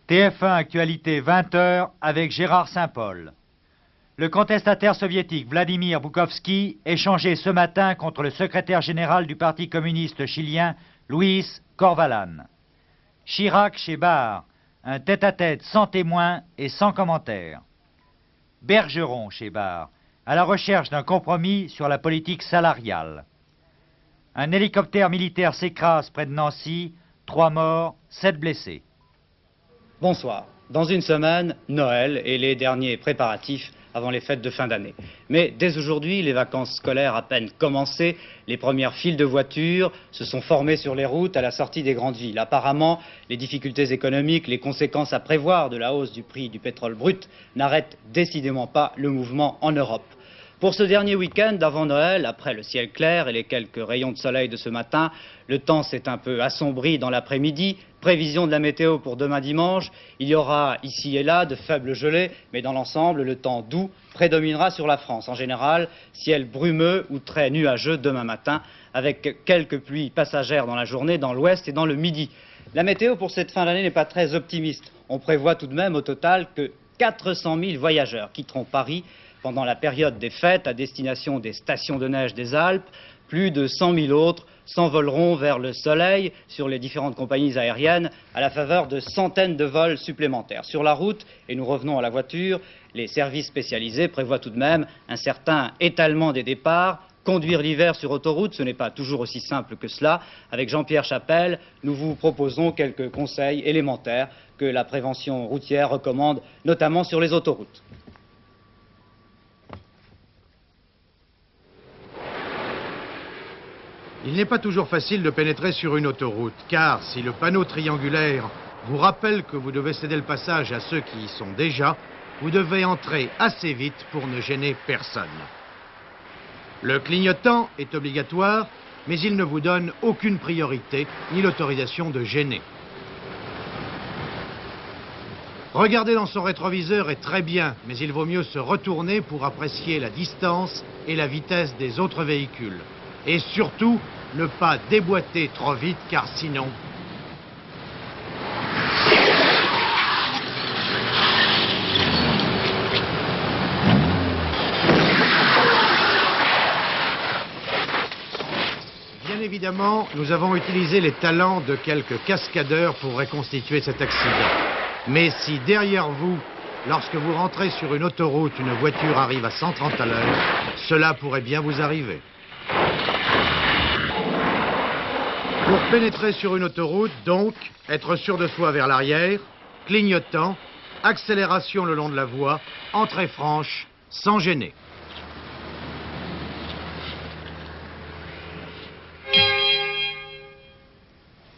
TF1 Actualité 20h avec Gérard Saint-Paul. Le contestataire soviétique Vladimir Boukhovski échangeait ce matin contre le secrétaire général du Parti communiste chilien, Luis Corvalán. Chirac chez Barre, un tête-à-tête sans témoin et sans commentaire. Bergeron chez Barre, à la recherche d'un compromis sur la politique salariale. Un hélicoptère militaire s'écrase près de Nancy, 3 morts, 7 blessés. Bonsoir. Dans une semaine, Noël et les derniers préparatifs avant les fêtes de fin d'année. Mais dès aujourd'hui, les vacances scolaires à peine commencées, les premières files de voitures se sont formées sur les routes à la sortie des grandes villes. Apparemment, les difficultés économiques, les conséquences à prévoir de la hausse du prix du pétrole brut n'arrêtent décidément pas le mouvement en Europe. Pour ce dernier week-end d'avant Noël, après le ciel clair et les quelques rayons de soleil de ce matin, le temps s'est un peu assombri dans l'après-midi. Prévision de la météo pour demain dimanche, il y aura ici et là de faibles gelées, mais dans l'ensemble, le temps doux prédominera sur la France. En général, ciel brumeux ou très nuageux demain matin, avec quelques pluies passagères dans la journée, dans l'ouest et dans le midi. La météo pour cette fin d'année n'est pas très optimiste. On prévoit tout de même au total que 400 000 voyageurs quitteront Paris pendant la période des fêtes à destination des stations de neige des Alpes. Plus de 100 000 autres s'envoleront vers le soleil sur les différentes compagnies aériennes à la faveur de centaines de vols supplémentaires. Sur la route, et nous revenons à la voiture, les services spécialisés prévoient tout de même un certain étalement des départs. Conduire l'hiver sur autoroute, ce n'est pas toujours aussi simple que cela. Avec Jean-Pierre Chapelle, nous vous proposons quelques conseils élémentaires que la prévention routière recommande, notamment sur les autoroutes. Il n'est pas toujours facile de pénétrer sur une autoroute, car si le panneau triangulaire vous rappelle que vous devez céder le passage à ceux qui y sont déjà, vous devez entrer assez vite pour ne gêner personne. Le clignotant est obligatoire, mais il ne vous donne aucune priorité ni l'autorisation de gêner. Regarder dans son rétroviseur est très bien, mais il vaut mieux se retourner pour apprécier la distance et la vitesse des autres véhicules. Et surtout, ne pas déboîter trop vite, car sinon... Bien évidemment, nous avons utilisé les talents de quelques cascadeurs pour reconstituer cet accident. Mais si derrière vous, lorsque vous rentrez sur une autoroute, une voiture arrive à 130 à l'heure, cela pourrait bien vous arriver. Pour pénétrer sur une autoroute, donc, être sûr de soi vers l'arrière, clignotant, accélération le long de la voie, entrée franche, sans gêner.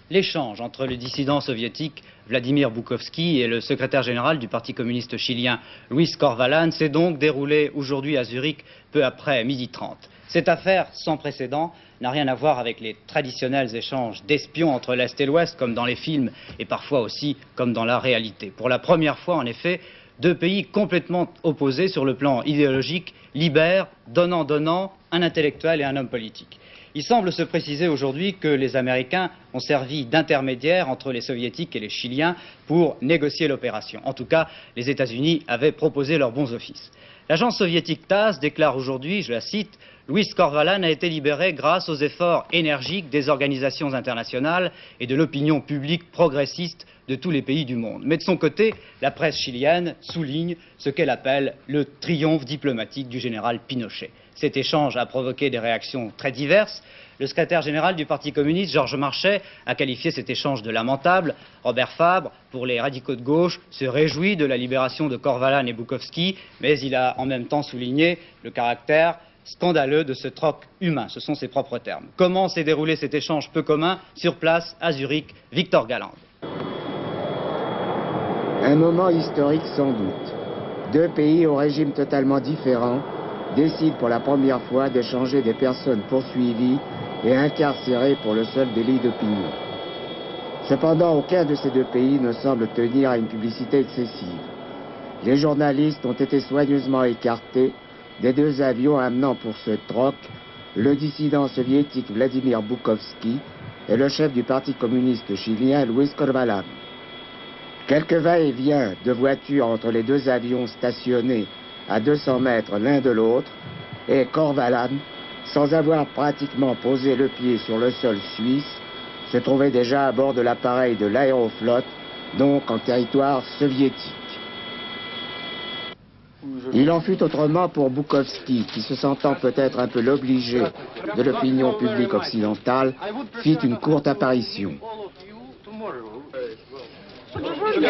L'échange entre le dissident soviétique Vladimir Boukhovski et le secrétaire général du Parti communiste chilien Luis Corvalán s'est donc déroulé aujourd'hui à Zurich, peu après 12h30. Cette affaire sans précédent n'a rien à voir avec les traditionnels échanges d'espions entre l'Est et l'Ouest, comme dans les films et parfois aussi comme dans la réalité. Pour la première fois, en effet, deux pays complètement opposés sur le plan idéologique libèrent, donnant-donnant, un intellectuel et un homme politique. Il semble se préciser aujourd'hui que les Américains ont servi d'intermédiaires entre les Soviétiques et les Chiliens pour négocier l'opération. En tout cas, les États-Unis avaient proposé leurs bons offices. L'agence soviétique TASS déclare aujourd'hui, je la cite, « Luis Corvalán a été libéré grâce aux efforts énergiques des organisations internationales et de l'opinion publique progressiste de tous les pays du monde. » Mais de son côté, la presse chilienne souligne ce qu'elle appelle le triomphe diplomatique du général Pinochet. Cet échange a provoqué des réactions très diverses. Le secrétaire général du Parti communiste, Georges Marchais, a qualifié cet échange de lamentable. Robert Fabre, pour les radicaux de gauche, se réjouit de la libération de Corvalán et Boukhovski, mais il a en même temps souligné le caractère scandaleux de ce troc humain. Ce sont ses propres termes. Comment s'est déroulé cet échange peu commun sur place à Zurich? Victor Galland. Un moment historique sans doute. Deux pays au régime totalement différent décident pour la première fois d'échanger des personnes poursuivies et incarcérées pour le seul délit d'opinion. Cependant, aucun de ces deux pays ne semble tenir à une publicité excessive. les journalistes ont été soigneusement écartés des deux avions amenant pour ce troc le dissident soviétique Vladimir Bukovski et le chef du Parti communiste chilien Luis Corvalán. Quelques va-et-vient de voitures entre les deux avions stationnés à 200 mètres l'un de l'autre, et Corvalán, sans avoir pratiquement posé le pied sur le sol suisse, se trouvait déjà à bord de l'appareil de l'aéroflotte, donc en territoire soviétique. Il en fut autrement pour Bukovski, qui, se sentant peut-être un peu l'obligé de l'opinion publique occidentale, fit une courte apparition. Aujourd'hui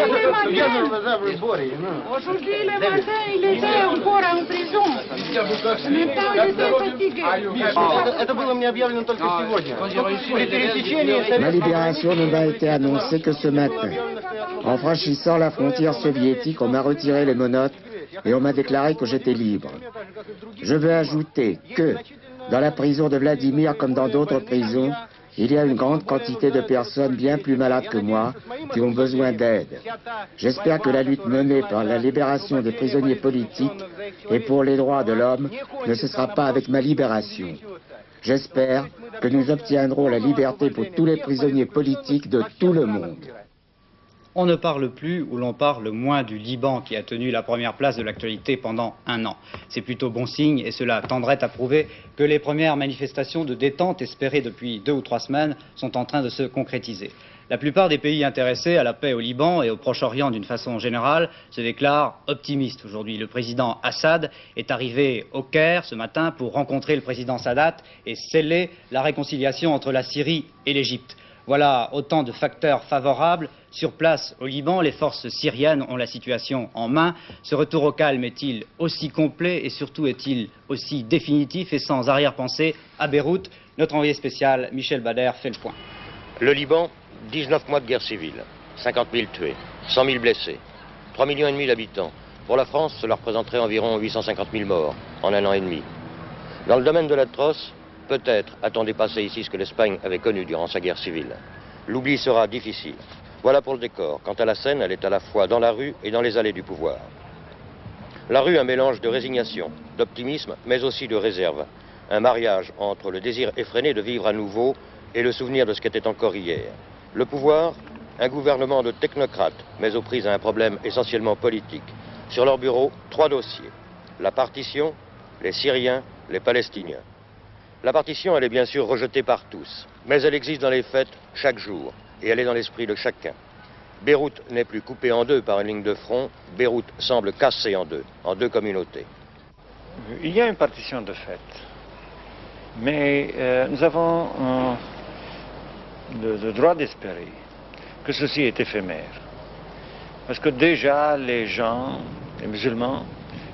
le matin, il était encore en prison. Maintenant, il était fatigué. Ma libération ne m'a été annoncée que ce matin. En franchissant la frontière soviétique, on m'a retiré les menottes et on m'a déclaré que j'étais libre. Je veux ajouter que, dans la prison de Vladimir comme dans d'autres prisons, il y a une grande quantité de personnes bien plus malades que moi qui ont besoin d'aide. J'espère que la lutte menée par la libération des prisonniers politiques et pour les droits de l'homme ne cessera pas avec ma libération. J'espère que nous obtiendrons la liberté pour tous les prisonniers politiques de tout le monde. On ne parle plus ou l'on parle moins du Liban qui a tenu la première place de l'actualité pendant un an. C'est plutôt bon signe et cela tendrait à prouver que les premières manifestations de détente espérées depuis 2 ou 3 semaines sont en train de se concrétiser. La plupart des pays intéressés à la paix au Liban et au Proche-Orient d'une façon générale se déclarent optimistes aujourd'hui. Le président Assad est arrivé au Caire ce matin pour rencontrer le président Sadat et sceller la réconciliation entre la Syrie et l'Égypte. Voilà autant de facteurs favorables. Sur place au Liban, les forces syriennes ont la situation en main. Ce retour au calme est-il aussi complet et surtout est-il aussi définitif et sans arrière-pensée à Beyrouth? Notre envoyé spécial, Michel Bader, fait le point. Le Liban, 19 mois de guerre civile, 50 000 tués, 100 000 blessés, 3,5 millions d'habitants. Pour la France, cela représenterait environ 850 000 morts en 1 an et demi. Dans le domaine de l'atroce, peut-être a-t-on dépassé ici ce que l'Espagne avait connu durant sa guerre civile. L'oubli sera difficile. Voilà pour le décor. Quant à la scène, elle est à la fois dans la rue et dans les allées du pouvoir. La rue, un mélange de résignation, d'optimisme, mais aussi de réserve. Un mariage entre le désir effréné de vivre à nouveau et le souvenir de ce qu'était encore hier. Le pouvoir, un gouvernement de technocrates, mais aux prises à un problème essentiellement politique. Sur leur bureau, 3 dossiers. La partition, les Syriens, les Palestiniens. La partition, elle est bien sûr rejetée par tous, mais elle existe dans les faits chaque jour, et elle est dans l'esprit de chacun. Beyrouth n'est plus coupée en deux par une ligne de front, Beyrouth semble cassée en deux communautés. Il y a une partition de fait, mais nous avons le droit d'espérer que ceci est éphémère. Parce que déjà, les gens, les musulmans,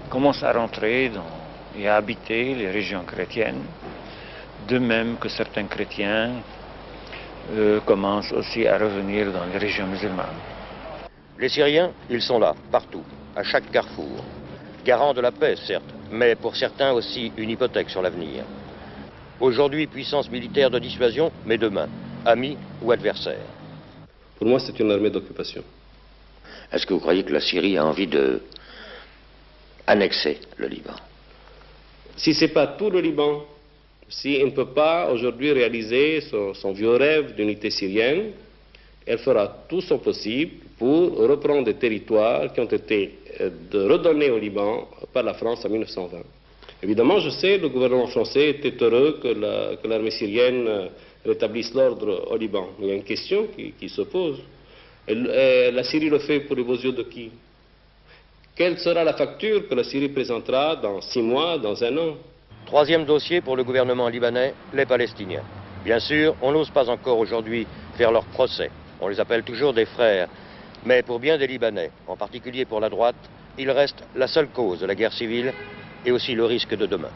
commencent à rentrer et à habiter les régions chrétiennes, de même que certains chrétiens commencent aussi à revenir dans les régions musulmanes. Les Syriens, ils sont là, partout, à chaque carrefour. Garants de la paix, certes, mais pour certains aussi une hypothèque sur l'avenir. Aujourd'hui, puissance militaire de dissuasion, mais demain, amis ou adversaires. Pour moi, c'est une armée d'occupation. Est-ce que vous croyez que la Syrie a envie de annexer le Liban? Si ce n'est pas tout le Liban, s'il ne peut pas aujourd'hui réaliser son vieux rêve d'unité syrienne, elle fera tout son possible pour reprendre des territoires qui ont été redonnés au Liban par la France en 1920. Évidemment, je sais, le gouvernement français était heureux que l'armée syrienne rétablisse l'ordre au Liban. Il y a une question qui se pose. La Syrie le fait pour les beaux yeux de qui? Quelle sera la facture que la Syrie présentera dans 6 mois, dans 1 an? Troisième dossier pour le gouvernement libanais, les Palestiniens. Bien sûr, on n'ose pas encore aujourd'hui faire leur procès. On les appelle toujours des frères. Mais pour bien des Libanais, en particulier pour la droite, il reste la seule cause de la guerre civile et aussi le risque de demain.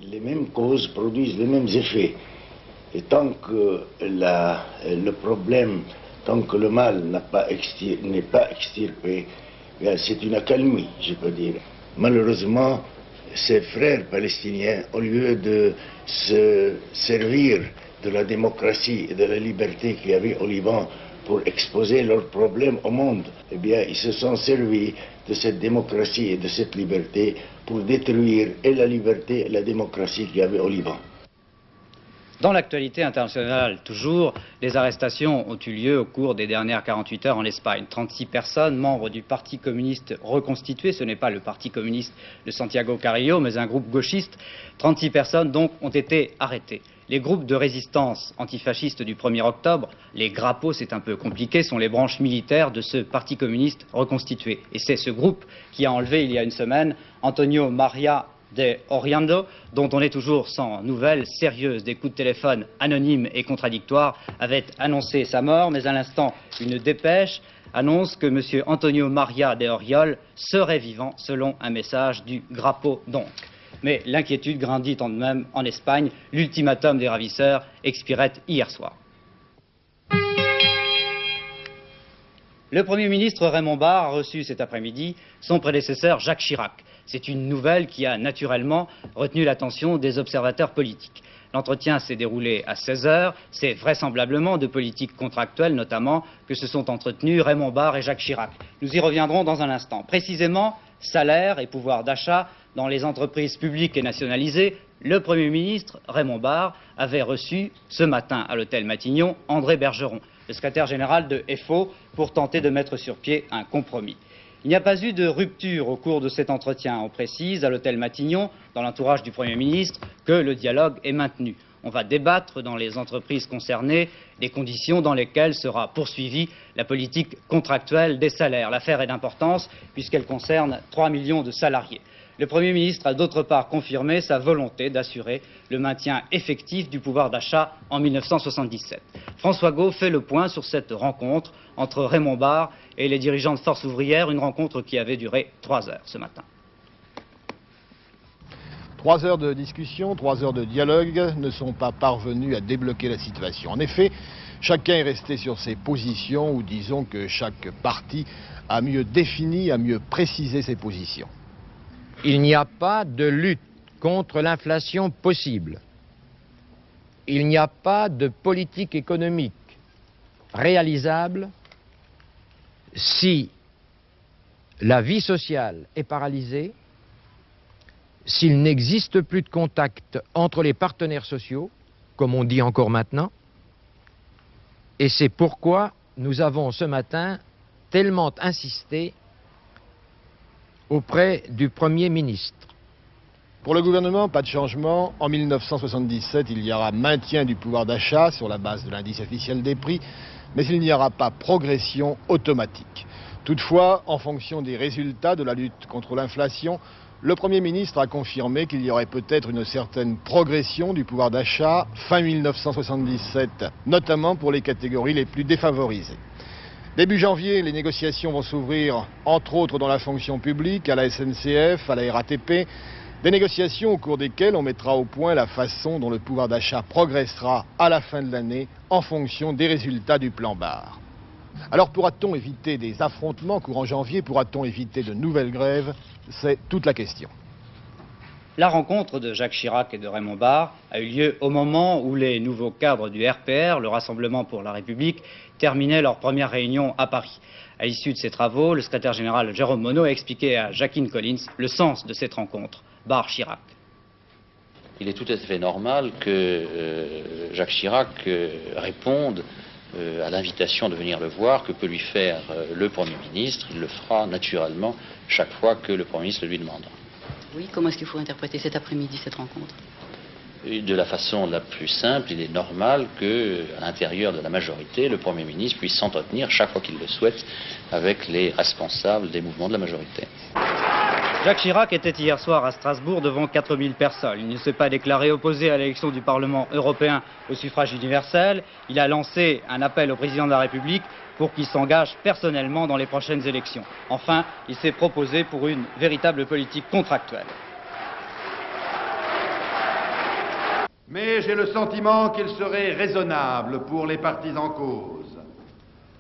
Les mêmes causes produisent les mêmes effets. Et tant que le problème, tant que le mal n'est pas extirpé, c'est une accalmie, je peux dire. Malheureusement, ces frères palestiniens, au lieu de se servir de la démocratie et de la liberté qu'il y avait au Liban pour exposer leurs problèmes au monde. Eh bien, ils se sont servis de cette démocratie et de cette liberté pour détruire et la liberté et la démocratie qu'il y avait au Liban. Dans l'actualité internationale, toujours, les arrestations ont eu lieu au cours des dernières 48 heures en Espagne. 36 personnes, membres du Parti communiste reconstitué, ce n'est pas le Parti communiste de Santiago Carrillo, mais un groupe gauchiste. 36 personnes, donc, ont été arrêtées. Les groupes de résistance antifascistes du 1er octobre, les Grappos, c'est un peu compliqué, sont les branches militaires de ce Parti communiste reconstitué. Et c'est ce groupe qui a enlevé, il y a une semaine, Antonio Maria de Oriando, dont on est toujours sans nouvelles sérieuses. Des coups de téléphone anonymes et contradictoires avaient annoncé sa mort, mais à l'instant, une dépêche annonce que M. Antonio Maria de Oriol serait vivant, selon un message du Grappo donc. Mais l'inquiétude grandit en même en Espagne. L'ultimatum des ravisseurs expirait hier soir. Le Premier ministre Raymond Barre a reçu cet après-midi son prédécesseur Jacques Chirac. C'est une nouvelle qui a naturellement retenu l'attention des observateurs politiques. L'entretien s'est déroulé à 16 h. C'est vraisemblablement de politique contractuelle, notamment, que se sont entretenus Raymond Barre et Jacques Chirac. Nous y reviendrons dans un instant. Précisément, salaire et pouvoir d'achat dans les entreprises publiques et nationalisées, le Premier ministre Raymond Barre avait reçu ce matin à l'hôtel Matignon André Bergeron, le secrétaire général de FO, pour tenter de mettre sur pied un compromis. Il n'y a pas eu de rupture au cours de cet entretien. On précise à l'hôtel Matignon, dans l'entourage du Premier ministre, que le dialogue est maintenu. On va débattre dans les entreprises concernées des conditions dans lesquelles sera poursuivie la politique contractuelle des salaires. L'affaire est d'importance puisqu'elle concerne 3 millions de salariés. Le Premier ministre a d'autre part confirmé sa volonté d'assurer le maintien effectif du pouvoir d'achat en 1977. François Got fait le point sur cette rencontre entre Raymond Barre et les dirigeants de Force ouvrière, une rencontre qui avait duré 3 heures ce matin. 3 heures de discussion, 3 heures de dialogue ne sont pas parvenus à débloquer la situation. En effet, chacun est resté sur ses positions, ou disons que chaque parti a mieux défini, a mieux précisé ses positions. Il n'y a pas de lutte contre l'inflation possible. Il n'y a pas de politique économique réalisable si la vie sociale est paralysée, s'il n'existe plus de contact entre les partenaires sociaux, comme on dit encore maintenant, et c'est pourquoi nous avons ce matin tellement insisté auprès du Premier ministre. Pour le gouvernement, pas de changement. En 1977, il y aura maintien du pouvoir d'achat sur la base de l'indice officiel des prix, mais il n'y aura pas progression automatique. Toutefois, en fonction des résultats de la lutte contre l'inflation, le Premier ministre a confirmé qu'il y aurait peut-être une certaine progression du pouvoir d'achat fin 1977, notamment pour les catégories les plus défavorisées. Début janvier, les négociations vont s'ouvrir, entre autres dans la fonction publique, à la SNCF, à la RATP, des négociations au cours desquelles on mettra au point la façon dont le pouvoir d'achat progressera à la fin de l'année en fonction des résultats du plan Barre. Alors pourra-t-on éviter des affrontements courant janvier? Pourra-t-on éviter de nouvelles grèves? C'est toute la question. La rencontre de Jacques Chirac et de Raymond Barre a eu lieu au moment où les nouveaux cadres du RPR, le Rassemblement pour la République, terminaient leur première réunion à Paris. À l'issue de ces travaux, le secrétaire général Jérôme Monod a expliqué à Jacqueline Collins le sens de cette rencontre. Barre-Chirac. Il est tout à fait normal que Jacques Chirac réponde à l'invitation de venir le voir que peut lui faire le Premier ministre. Il le fera naturellement chaque fois que le Premier ministre le lui demandera. Oui, comment est-ce qu'il faut interpréter cet après-midi, cette rencontre? Et de la façon la plus simple, il est normal qu'à l'intérieur de la majorité, le Premier ministre puisse s'entretenir chaque fois qu'il le souhaite avec les responsables des mouvements de la majorité. Jacques Chirac était hier soir à Strasbourg devant 4000 personnes. Il ne s'est pas déclaré opposé à l'élection du Parlement européen au suffrage universel. Il a lancé un appel au président de la République pour qu'il s'engage personnellement dans les prochaines élections. Enfin, il s'est proposé pour une véritable politique contractuelle. Mais j'ai le sentiment qu'il serait raisonnable pour les parties en cause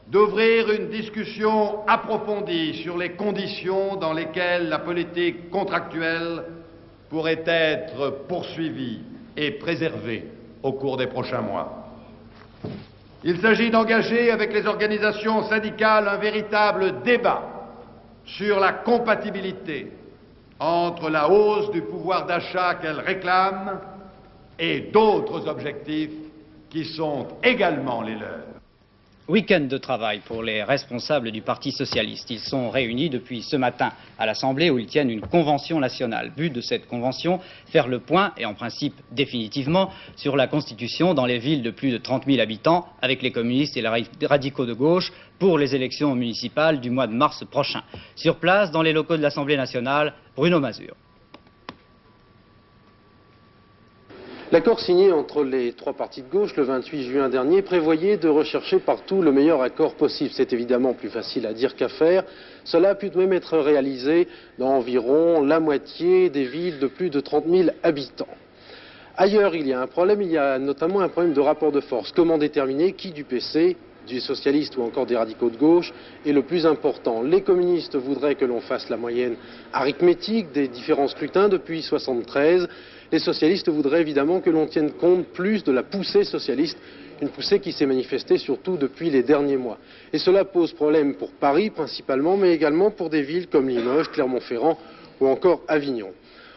d'ouvrir une discussion approfondie sur les conditions dans lesquelles la politique contractuelle pourrait être poursuivie et préservée au cours des prochains mois. Il s'agit d'engager avec les organisations syndicales un véritable débat sur la compatibilité entre la hausse du pouvoir d'achat qu'elles réclament et d'autres objectifs qui sont également les leurs. Week-end de travail pour les responsables du Parti socialiste. Ils sont réunis depuis ce matin à l'Assemblée où ils tiennent une convention nationale. But de cette convention, faire le point, et en principe définitivement, sur la constitution dans les villes de plus de 30 000 habitants avec les communistes et les radicaux de gauche pour les élections municipales du mois de mars prochain. Sur place, dans les locaux de l'Assemblée nationale, Bruno Mazur. L'accord signé entre les trois partis de gauche le 28 juin dernier prévoyait de rechercher partout le meilleur accord possible. C'est évidemment plus facile à dire qu'à faire. Cela a pu même être réalisé dans environ la moitié des villes de plus de 30 000 habitants. Ailleurs, il y a un problème, il y a notamment un problème de rapport de force. Comment déterminer qui du PC, des socialistes ou encore des radicaux de gauche est le plus important? Les communistes voudraient que l'on fasse la moyenne arithmétique des différents scrutins depuis 1973. Les socialistes voudraient évidemment que l'on tienne compte plus de la poussée socialiste, une poussée qui s'est manifestée surtout depuis les derniers mois. Et cela pose problème pour Paris principalement, mais également pour des villes comme Limoges, Clermont-Ferrand ou encore Avignon.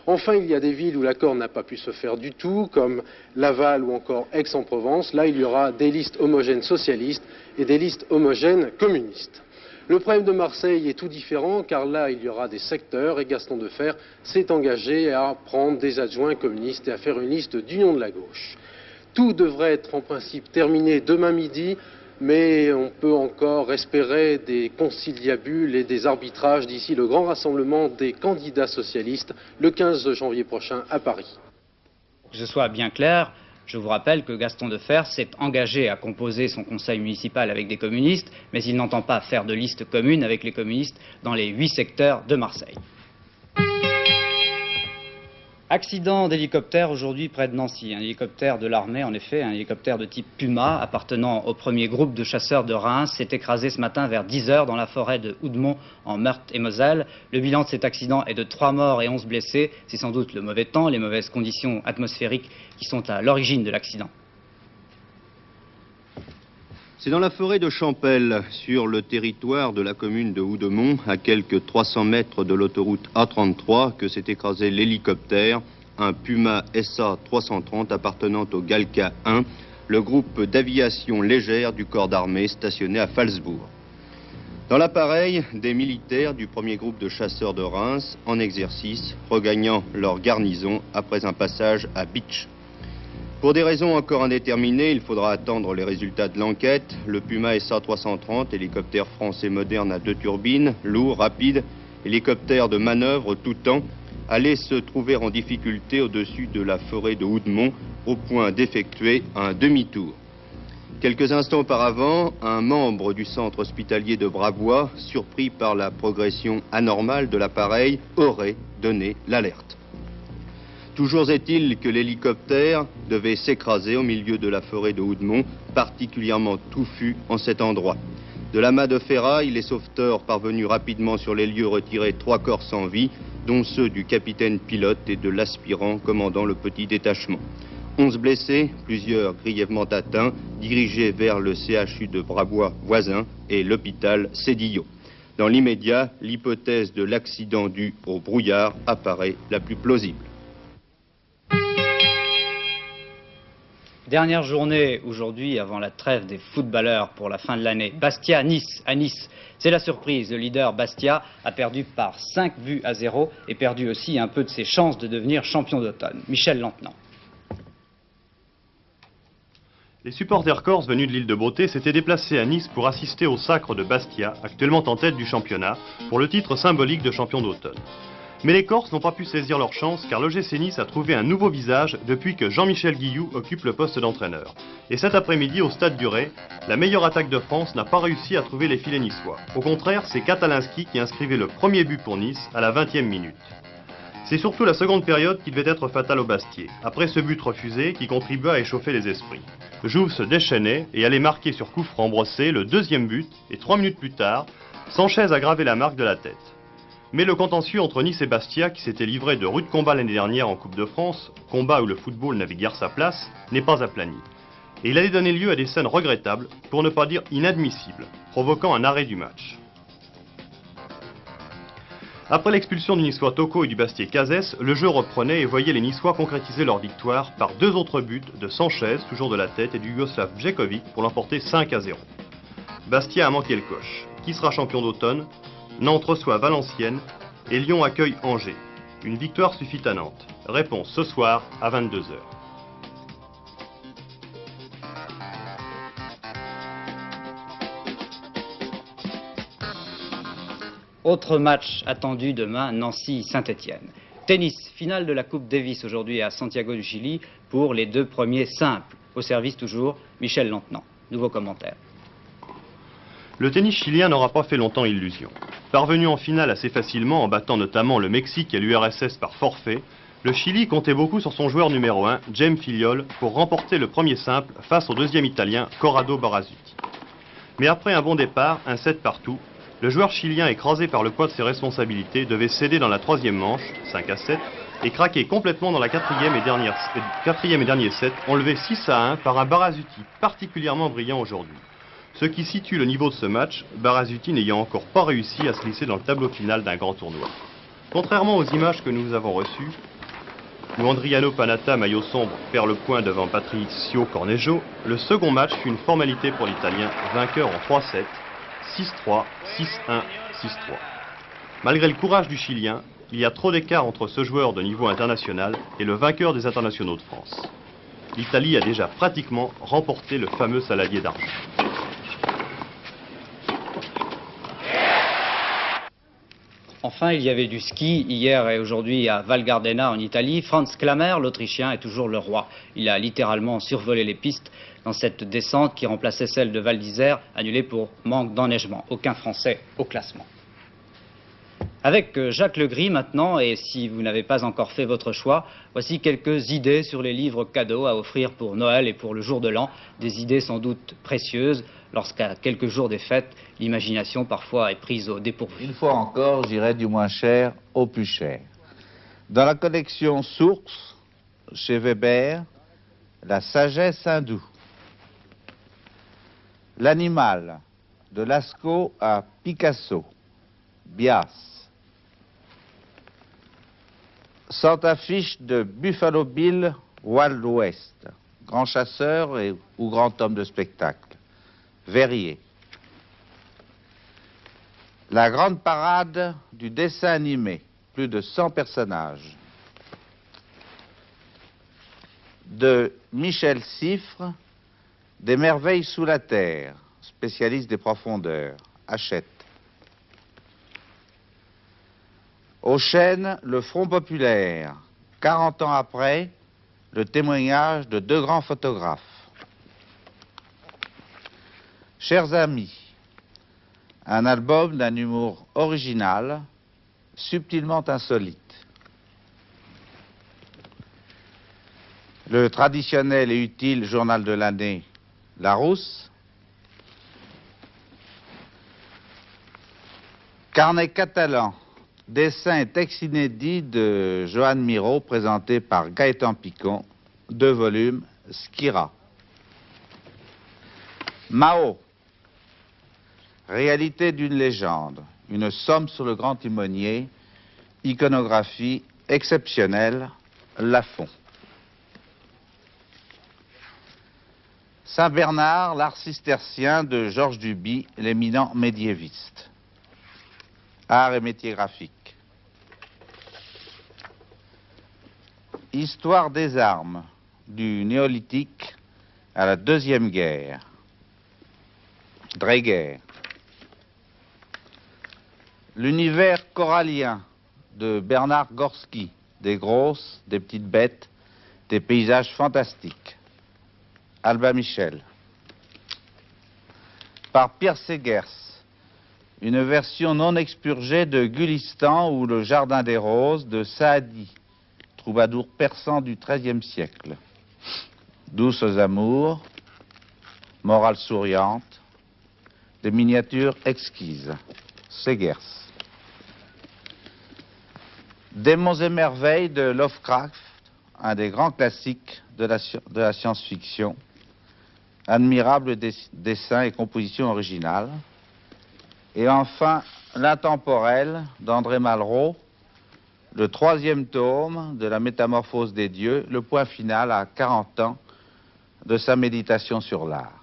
Enfin, il y a des villes où l'accord n'a pas pu se faire du tout, comme Laval ou encore Aix-en-Provence. Là, il y aura des listes homogènes socialistes et des listes homogènes communistes. Le problème de Marseille est tout différent, car là, il y aura des secteurs et Gaston Defferre s'est engagé à prendre des adjoints communistes et à faire une liste d'union de la gauche. Tout devrait être en principe terminé demain midi, mais on peut encore espérer des conciliabules et des arbitrages d'ici le grand rassemblement des candidats socialistes le 15 janvier prochain à Paris. Que ce soit bien clair, je vous rappelle que Gaston Defferre s'est engagé à composer son conseil municipal avec des communistes, mais il n'entend pas faire de liste commune avec les communistes dans les 8 secteurs de Marseille. Accident d'hélicoptère aujourd'hui près de Nancy. Un hélicoptère de l'armée, en effet, un hélicoptère de type Puma appartenant au premier groupe de chasseurs de Reims s'est écrasé ce matin vers 10 h dans la forêt de Houdemont en Meurthe-et-Moselle. Le bilan de cet accident est de 3 morts et 11 blessés. C'est sans doute le mauvais temps, les mauvaises conditions atmosphériques qui sont à l'origine de l'accident. C'est dans la forêt de Champel, sur le territoire de la commune de Houdemont, à quelques 300 mètres de l'autoroute A33, que s'est écrasé l'hélicoptère, un Puma SA-330 appartenant au Galka 1, le groupe d'aviation légère du corps d'armée stationné à Phalsbourg. Dans l'appareil, des militaires du premier groupe de chasseurs de Reims, en exercice, regagnant leur garnison après un passage à Bitche. Pour des raisons encore indéterminées, il faudra attendre les résultats de l'enquête. Le Puma SA-330, hélicoptère français moderne à 2 turbines, lourd, rapide, hélicoptère de manœuvre tout temps, allait se trouver en difficulté au-dessus de la forêt de Houdemont, au point d'effectuer un demi-tour. Quelques instants auparavant, un membre du centre hospitalier de Bravois, surpris par la progression anormale de l'appareil, aurait donné l'alerte. Toujours est-il que l'hélicoptère devait s'écraser au milieu de la forêt de Houdemont, particulièrement touffu en cet endroit. De l'amas de ferraille, les sauveteurs parvenus rapidement sur les lieux retiraient 3 corps sans vie, dont ceux du capitaine pilote et de l'aspirant commandant le petit détachement. 11 blessés, plusieurs grièvement atteints, dirigés vers le CHU de Bravois voisin et l'hôpital Sédillot. Dans l'immédiat, l'hypothèse de l'accident dû au brouillard apparaît la plus plausible. Dernière journée aujourd'hui avant la trêve des footballeurs pour la fin de l'année. Bastia-Nice à Nice. C'est la surprise. Le leader Bastia a perdu par 5-0 et perdu aussi un peu de ses chances de devenir champion d'automne. Michel Lantenant. Les supporters corses venus de l'île de Beauté s'étaient déplacés à Nice pour assister au sacre de Bastia, actuellement en tête du championnat, pour le titre symbolique de champion d'automne. Mais les Corses n'ont pas pu saisir leur chance car l'OGC Nice a trouvé un nouveau visage depuis que Jean-Michel Guilloux occupe le poste d'entraîneur. Et cet après-midi au Stade du Ray, la meilleure attaque de France n'a pas réussi à trouver les filets niçois. Au contraire, c'est Katalinski qui inscrivait le premier but pour Nice à la 20e minute. C'est surtout la seconde période qui devait être fatale au Bastier, après ce but refusé qui contribua à échauffer les esprits. Jouve se déchaînait et allait marquer sur coup franc brossé le deuxième but et 3 minutes plus tard, Sanchez a gravé la marque de la tête. Mais le contentieux entre Nice et Bastia, qui s'était livré de rudes combats l'année dernière en Coupe de France, combat où le football n'avait guère sa place, n'est pas aplani. Et il allait donner lieu à des scènes regrettables, pour ne pas dire inadmissibles, provoquant un arrêt du match. Après l'expulsion du Niçois Toko et du Bastiais Cazès, le jeu reprenait et voyait les Niçois concrétiser leur victoire par 2 autres buts de Sanchez, toujours de la tête, et du Yougoslave Bjekovic pour l'emporter 5-0. Bastia a manqué le coche. Qui sera champion d'automne? Nantes reçoit Valenciennes et Lyon accueille Angers. Une victoire suffit à Nantes. Réponse ce soir à 22 h. Autre match attendu demain, Nancy-Saint-Étienne. Tennis, finale de la Coupe Davis aujourd'hui à Santiago du Chili pour les 2 premiers simples. Au service toujours, Michel Lantenant. Nouveau commentaire. Le tennis chilien n'aura pas fait longtemps illusion. Parvenu en finale assez facilement en battant notamment le Mexique et l'URSS par forfait, le Chili comptait beaucoup sur son joueur numéro 1, Jaime Filiol, pour remporter le premier simple face au deuxième italien, Corrado Barasuti. Mais après un bon départ, un 7 partout, le joueur chilien, écrasé par le poids de ses responsabilités, devait céder dans la 3e manche, 5-7, et craquer complètement dans la 4e et dernier set, enlevé 6-1 par un Barasuti particulièrement brillant aujourd'hui. Ce qui situe le niveau de ce match, Barasuti n'ayant encore pas réussi à se glisser dans le tableau final d'un grand tournoi. Contrairement aux images que nous avons reçues, où Andriano Panatta, maillot sombre, perd le point devant Patricio Cornejo, le second match fut une formalité pour l'Italien, vainqueur en 3-7, 6-3, 6-1, 6-3. Malgré le courage du Chilien, il y a trop d'écart entre ce joueur de niveau international et le vainqueur des internationaux de France. L'Italie a déjà pratiquement remporté le fameux saladier d'argent. Enfin, il y avait du ski hier et aujourd'hui à Val Gardena en Italie. Franz Klammer, l'Autrichien, est toujours le roi. Il a littéralement survolé les pistes dans cette descente qui remplaçait celle de Val d'Isère, annulée pour manque d'enneigement. Aucun Français au classement. Avec Jacques Legris maintenant, et si vous n'avez pas encore fait votre choix, voici quelques idées sur les livres cadeaux à offrir pour Noël et pour le jour de l'an. Des idées sans doute précieuses, lorsqu'à quelques jours des fêtes, l'imagination parfois est prise au dépourvu. Une fois encore, j'irai du moins cher au plus cher. Dans la collection Source, chez Weber, La sagesse hindoue. L'animal, de Lascaux à Picasso, Bias. Santa Fiche de Buffalo Bill, Wild West, grand chasseur ou grand homme de spectacle, Verrier. La grande parade du dessin animé, plus de 100 personnages, de Michel Siffre, Des merveilles sous la terre, spécialiste des profondeurs, Hachette. Au Chêne, le Front populaire, 40 ans après, le témoignage de 2 grands photographes. Chers amis, un album d'un humour original, subtilement insolite. Le traditionnel et utile journal de l'année, Larousse. Carnet catalan, dessin et texte inédit de Johan Miro, présenté par Gaëtan Picon, 2 volumes, Skira. Mao, réalité d'une légende, une somme sur le grand timonier, iconographie exceptionnelle, Lafon. Saint-Bernard, l'art cistercien de Georges Duby, l'éminent médiéviste. Art et métiers graphiques. Histoire des armes, du néolithique à la Deuxième Guerre. Dreger. L'univers corallien de Bernard Gorski, des grosses, des petites bêtes, des paysages fantastiques. Albin Michel. Par Pierre Segers, une version non expurgée de Gulistan ou le Jardin des Roses de Saadi, troubadour persan du XIIIe siècle. Douces amours, morale souriante, des miniatures exquises. Segers. Démons et merveilles de Lovecraft, un des grands classiques de la science-fiction, admirable dessin et composition originale. Et enfin, L'Intemporel d'André Malraux, le 3e tome de la Métamorphose des dieux, le point final à 40 ans de sa méditation sur l'art.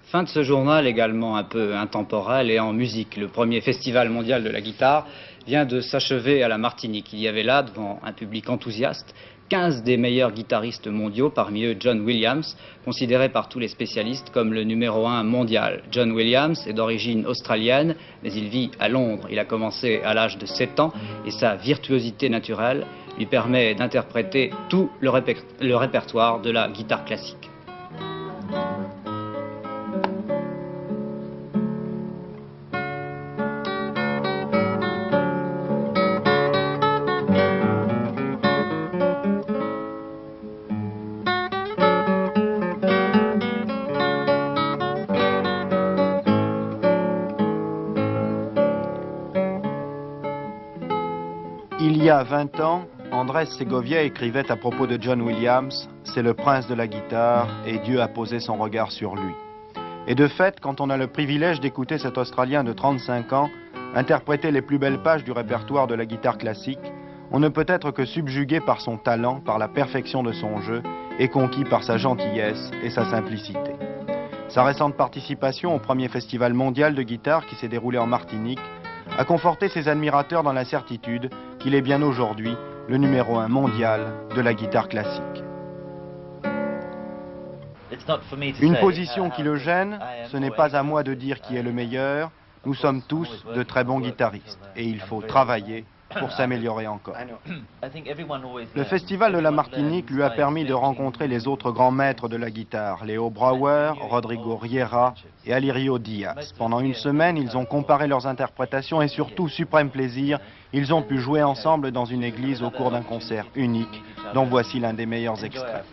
Fin de ce journal également un peu intemporel et en musique. Le premier festival mondial de la guitare vient de s'achever à la Martinique. Il y avait là, devant un public enthousiaste, 15 des meilleurs guitaristes mondiaux, parmi eux John Williams, considéré par tous les spécialistes comme le numéro 1 mondial. John Williams est d'origine australienne, mais il vit à Londres. Il a commencé à l'âge de 7 ans et sa virtuosité naturelle lui permet d'interpréter tout le répertoire de la guitare classique. Il y a 20 ans, Andrés Segovia écrivait à propos de John Williams « C'est le prince de la guitare et Dieu a posé son regard sur lui ». Et de fait, quand on a le privilège d'écouter cet Australien de 35 ans interpréter les plus belles pages du répertoire de la guitare classique, on ne peut être que subjugué par son talent, par la perfection de son jeu et conquis par sa gentillesse et sa simplicité. Sa récente participation au premier festival mondial de guitare qui s'est déroulé en Martinique a conforté ses admirateurs dans la certitude qu'il est bien aujourd'hui le numéro 1 mondial de la guitare classique. Une position qui le gêne, ce n'est pas à moi de dire qui est le meilleur, nous sommes tous de très bons guitaristes et il faut travailler pour s'améliorer encore. Le festival de la Martinique lui a permis de rencontrer les autres grands maîtres de la guitare, Leo Brouwer, Rodrigo Riera et Alirio Diaz. Pendant une semaine, ils ont comparé leurs interprétations et surtout, suprême plaisir, ils ont pu jouer ensemble dans une église au cours d'un concert unique, dont voici l'un des meilleurs extraits.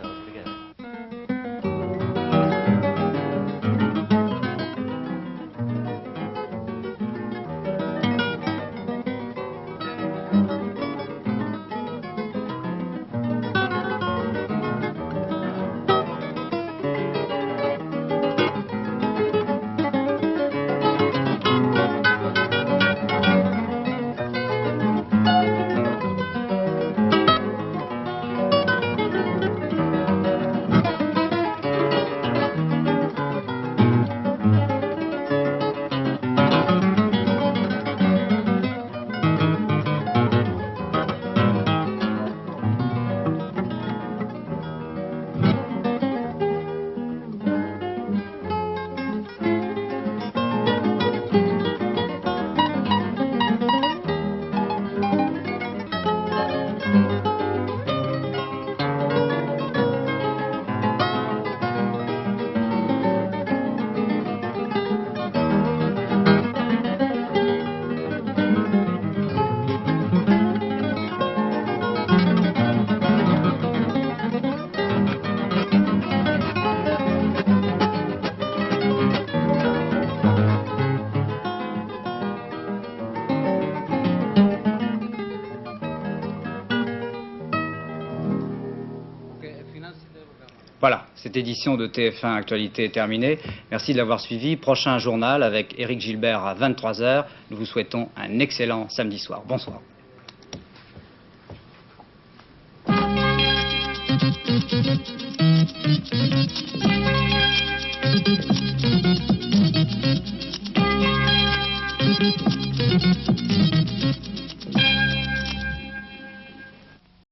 Voilà, cette édition de TF1 Actualité est terminée. Merci de l'avoir suivi. Prochain journal avec Éric Gilbert à 23 h. Nous vous souhaitons un excellent samedi soir. Bonsoir.